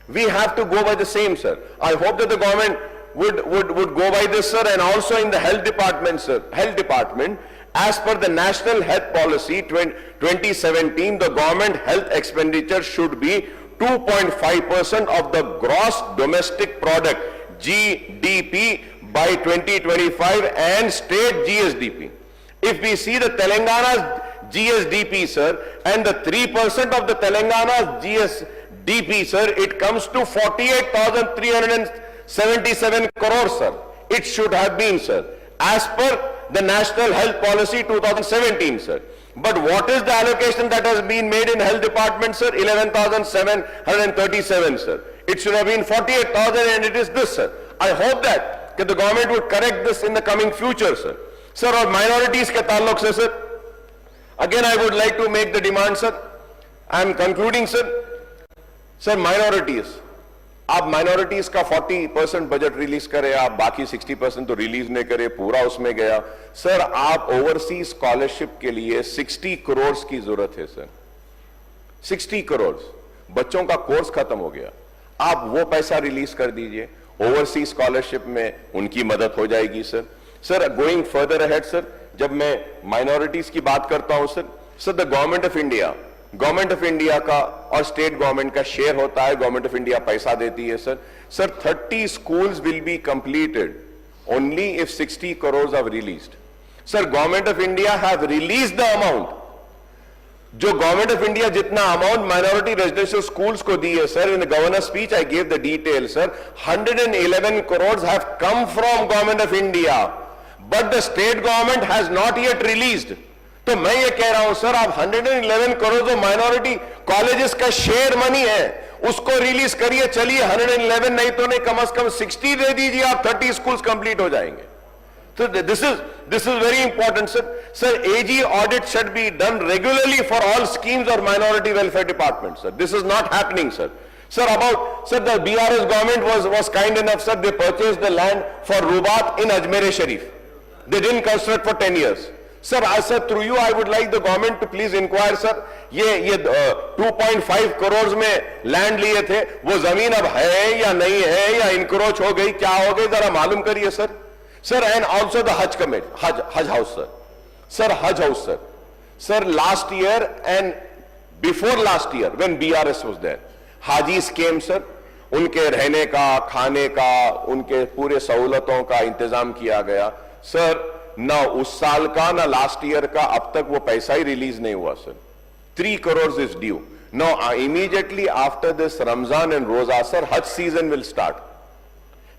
we have to go by the same, sir. I hope that the government would go by this, sir, and also in the health department, sir. Health department, as per the National Health Policy 2017, the government health expenditure should be 2.5% of the gross domestic product, GDP, by 2025 and state GSDP. If we see the Telangana's GSDP, sir, and the 3% of the Telangana's GSDP, sir, it comes to 48,377 crores, sir. It should have been, sir, as per the National Health Policy 2017, sir. But what is the allocation that has been made in health department, sir? 11,737, sir. It should have been 48,000 and it is this, sir. I hope that the government would correct this in the coming future, sir. Sir, और minorities के ताल्लुक से, sir, again I would like to make the demand, sir. I am concluding, sir. Sir, minorities. आप minorities का 40% budget release करें, आप बाकी 60% तो रिलीज नहीं करें, पूरा उसमें गया। सर, आप ओवरसीज स्कॉलरशिप के लिए 60 करोड़ की जरूरत है, सर। 60 करोड़ बच्चों का कोर्स खत्म हो गया, आप वो पैसा रिलीज कर दीजिए, ओवरसीज स्कॉलरशिप में उनकी मदद हो जाएगी, sir. Sir, going further ahead, sir, जब मैं माइनॉरिटीज की बात करता हूं, sir, the government of India का और स्टेट गवर्नमेंट का शेयर होता है, गवर्नमेंट ऑफ इंडिया पैसा देती है, sir. 30 schools will be completed only if 60 crores are released. Sir, government of India have released the amount. जो गवर्नमेंट ऑफ इंडिया जितना अमाउंट माइनॉरिटी रेजिडेंशियल स्कूल्स को दी है, sir, in the governor speech I gave the detail, sir. 111 crores have come from government of India, but the state government has not yet released. तो मैं ये कह रहा हूं sir, आप 111 करोड़ जो माइनॉरिटी कॉलेजेस का शेयर मनी है उसको रिलीज करिए, चलिए 111 नहीं तो नहीं, कम से कम 60 दे दीजिए, आप 30 स्कूल्स कंप्लीट हो जाएंगे। So this is very important, sir. Sir, AG audit should be done regularly for all schemes or minority welfare departments, sir. This is not happening, sir. Sir, the BRS government was kind enough, sir. They purchased the land for Rubat in Ajmer Sharif. They didn't construct for 10 years. Sir, through you, I would like the government to please inquire, sir. ये 2.5 करोड़ में land लिए थे, वो जमीन अब है या नहीं है, या इनक्रोच हो गई, क्या हो गई, जरा मालूम करिए, sir. Sir, and also the Hajj Committee, Hajj House, sir. Sir, Hajj House, sir. Sir, last year and before last year, when BRS was there, Hajis came, sir. उनके रहने का, खाने का, उनके पूरे सहूलतों का इंतजाम किया गया. Sir, ना उस साल का ना लास्ट ईयर का अब तक वो पैसा ही रिलीज नहीं हुआ, sir. 3 crores is due. Now, immediately after this Ramzan and Roza, sir, Hajj season will start.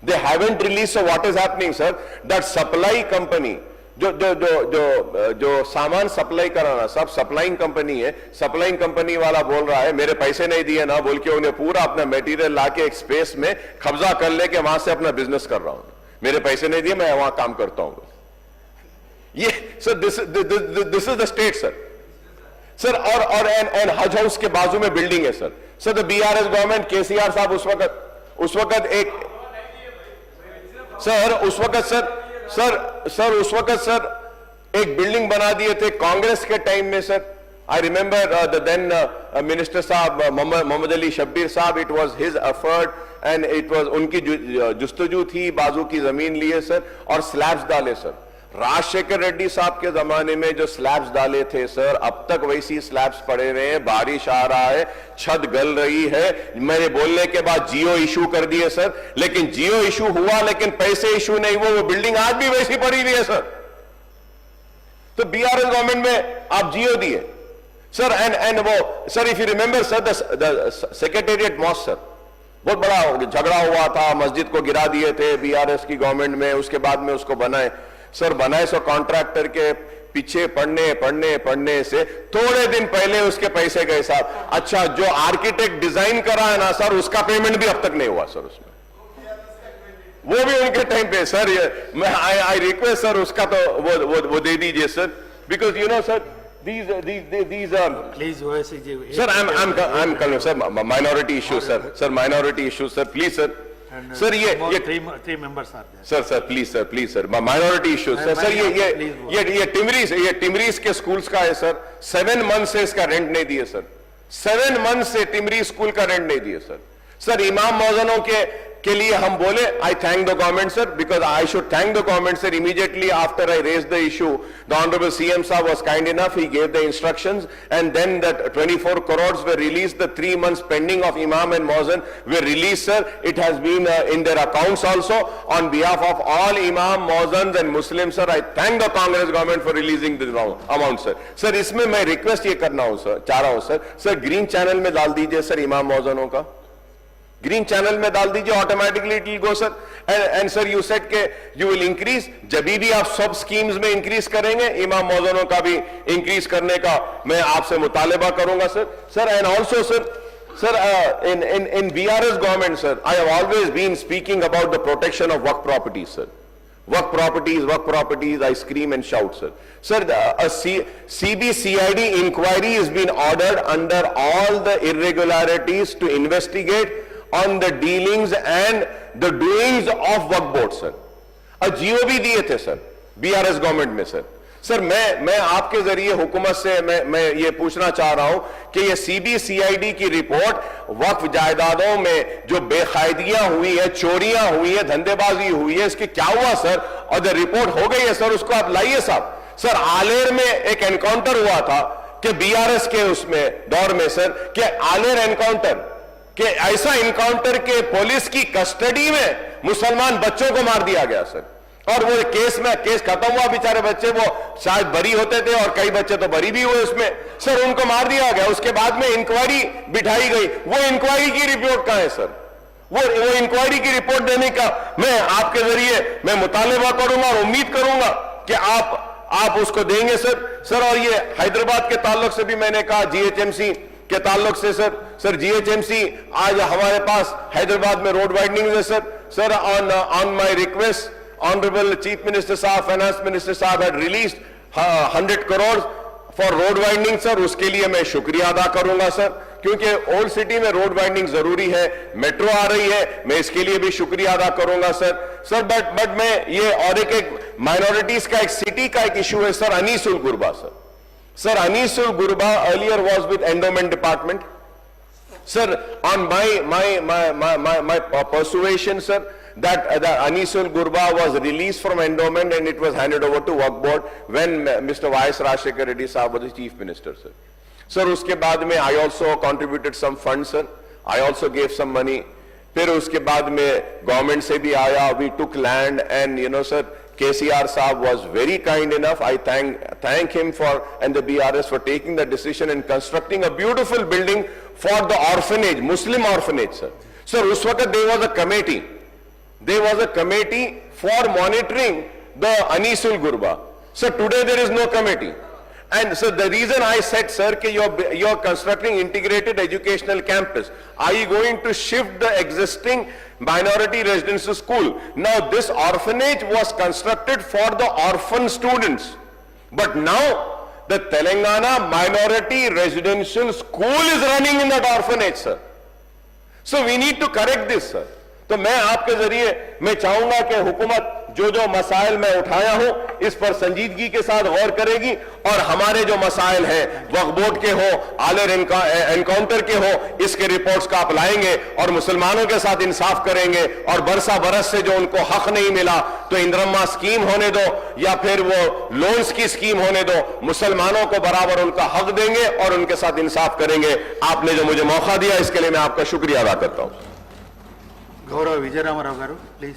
They haven't released, so what is happening, sir? That supply company, जो सामान सप्लाई कराना, सब सप्लाइंग कंपनी है, supplying company वाला बोल रहा है मेरे पैसे नहीं दिए ना बोल के उन्हें पूरा अपना मटेरियल लाके एक स्पेस में कब्जा कर लेके वहां से अपना बिजनेस कर रहा हूं. मेरे पैसे नहीं दिए, मैं वहां काम करता हूं. ये sir, this is the state, sir. Sir, और एंड हज हाउस के बाजू में बिल्डिंग है, sir. Sir, the BRS government, KCR साहब उस वक्त एक सर उस वक्त एक बिल्डिंग बना दिए थे कांग्रेस के टाइम में, sir. I remember the then minister साहब मोहम्मद अली शब्बीर साहब, it was his effort and it was उनकी जुस्तजू थी, बाजू की जमीन लिए, सर, और स्लैब्स डाले, सर. राजशेखर रेड्डी साहब के जमाने में जो स्लैब्स डाले थे, सर, अब तक वैसी स्लैब्स पड़े रहे हैं. बारिश आ रहा है, छत गल रही है. मेरे बोलने के बाद जियो इशू कर दिए, सर, लेकिन जियो इशू हुआ लेकिन पैसे इशू नहीं हुए. वो बिल्डिंग आज भी वैसी पड़ी हुई है, सर. तो बीआरएस गवर्नमेंट में आप जियो दिए, सर. एंड वो, sir, if you remember, sir, the secretariat mosque, sir, बहुत बड़ा झगड़ा हुआ था, मस्जिद को गिरा दिए थे बीआरएस की गवर्नमेंट में, उसके बाद में उसको बनाए, सर. बनाए सो कॉन्ट्रैक्टर के पीछे पढ़ने से थोड़े दिन पहले उसके पैसे गए, साहब. अच्छा, जो आर्किटेक्ट डिजाइन करा है ना, सर, उसका पेमेंट भी अब तक नहीं हुआ, सर. उसमें वो भी उनके टाइम पे, सर. मैं आई रिक्वेस्ट, सर, उसका तो वो दे दीजिए, sir, because you know, sir, these Please, OSCG. sir, I'm calling, sir, minority issues, sir, minority issues, sir, please, sir. And, sir, ये three members are there. Sir please sir minority issues, sir. ये टिमरीज के schools का है, sir. 7 month से इसका rent नहीं दिए, sir. 7 month से टिमरी स्कूल का रेंट नहीं दिए, सर. सर, इमाम मौजनों के लिए हम बोले, I thank the government, sir, because I should thank the government, sir. Immediately after I raise the issue, the honourable CM साहब was kind enough, he gave the instructions, and then that 24 crores were released. The 3 months pending of imam and muazzin were released, sir. It has been in their accounts also. On behalf of all imam, muazzins and Muslims, sir, I thank the Congress government for releasing the amount, sir. Sir, इसमें मैं request ये करना हूं, sir, चाह रहा हूं, sir. Sir, green channel में डाल दीजिए, सर, इमाम मुअज्जिनों का ग्रीन चैनल में डाल दीजिए, automatically it will go, sir. And sir, you said के यू विल इंक्रीज, जब भी आप सब स्कीम्स में इंक्रीज करेंगे, इमाम मौजूदों का भी इंक्रीज करने का मैं आपसे मुतालिबा करूंगा, sir. Sir, and also, sir, in BRS government, sir, I have always been speaking about the protection of work properties, sir. Work properties, I scream and shout, sir. Sir, a CBCID inquiry has been ordered under all the irregularities to investigate on the dealings and the doings of work board, sir. A GO भी दिए थे, sir, BRS government में, sir. Sir, मैं आपके जरिए हुकूमत से मैं ये पूछना चाह रहा हूं कि ये CBCID की रिपोर्ट वक्फ जायदादों में जो बेकायदियां हुई है, चोरियां हुई है, धंधेबाजी हुई है, इसकी क्या हुआ, सर? और द रिपोर्ट हो गई है, सर, उसको आप लाइए, साहब. सर, आलेर में एक एनकाउंटर हुआ था कि BRS के उसमें दौर में, सर, कि आलेर एनकाउंटर, कि ऐसा एनकाउंटर के पुलिस की कस्टडी में मुसलमान बच्चों को मार दिया गया, सर. और वो केस खत्म हुआ, बेचारे बच्चे वो शायद बरी होते थे और कई बच्चे तो बरी भी हुए उसमें, सर. उनको मार दिया गया. उसके बाद में इंक्वायरी बिठाई गई. वो इंक्वायरी की रिपोर्ट कहां है, सर? वो इंक्वायरी की रिपोर्ट देने का मैं आपके जरिए मैं मुतालिबा करूंगा और उम्मीद करूंगा कि आप उसको देंगे सर। और ये हैदराबाद के ताल्लुक से भी मैंने कहा, जीएचएमसी के ताल्लुक से सर जीएचएमसी आज हमारे पास हैदराबाद में रोड वाइडनिंग है sir on my request honourable chief minister साहब, फाइनेंस मिनिस्टर साहब had released 100 crore for road widening sir. उसके लिए मैं शुक्रिया अदा करूंगा सर, क्योंकि ओल्ड सिटी में रोड वाइडनिंग जरूरी है, मेट्रो आ रही है, मैं इसके लिए भी शुक्रिया अदा करूंगा सर। बट मैं ये और एक माइनॉरिटीज का, एक सिटी का एक इशू है सर, अनीसुल गुरबा सर अनीसुल गुरबा earlier was with endowment department sir. On my persuasion sir, that Anisul Gurba was released from endowment and it was handed over to Waqf board when Mr. Y.S. Rajshekar Reddy Sahab was the chief minister sir. Sir, uske baad mein I also contributed some funds sir, I also gave some money. फिर उसके बाद में government से भी आया, we took land and you know sir, KCR Saab was very kind enough. I thank him for and the BRS for taking the decision and constructing a beautiful building for the orphanage, Muslim orphanage sir. Sir, उस वक्त there was a committee. There was a committee for monitoring the Anisul Gurba. Sir, today there is no committee. And so the reason I said, sir, that you're constructing integrated educational campus. Are you going to shift the existing minority residential school? Now this orphanage was constructed for the orphan students. But now the Telangana minority residential school is running in that orphanage, sir. So we need to correct this, sir. तो मैं आपके जरिए मैं चाहूंगा कि हुकूमत जो जो मसाइल मैं उठाया हूं इस पर संजीदगी के साथ गौर करेगी और हमारे जो मसाइल हैं वक्फ बोर्ड के हो, आले एनकाउंटर के हो, इसके रिपोर्ट्स का आप लाएंगे और मुसलमानों के साथ इंसाफ करेंगे और बरसा बरस से जो उनको हक नहीं मिला तो इंद्रम्मा स्कीम होने दो या फिर वो लोन्स की स्कीम होने दो, मुसलमानों को बराबर उनका हक देंगे और उनके साथ इंसाफ करेंगे। आपने जो मुझे मौका दिया इसके लिए मैं आपका शुक्रिया अदा करता हूं। गौरव विजय रामाराव गारू प्लीज।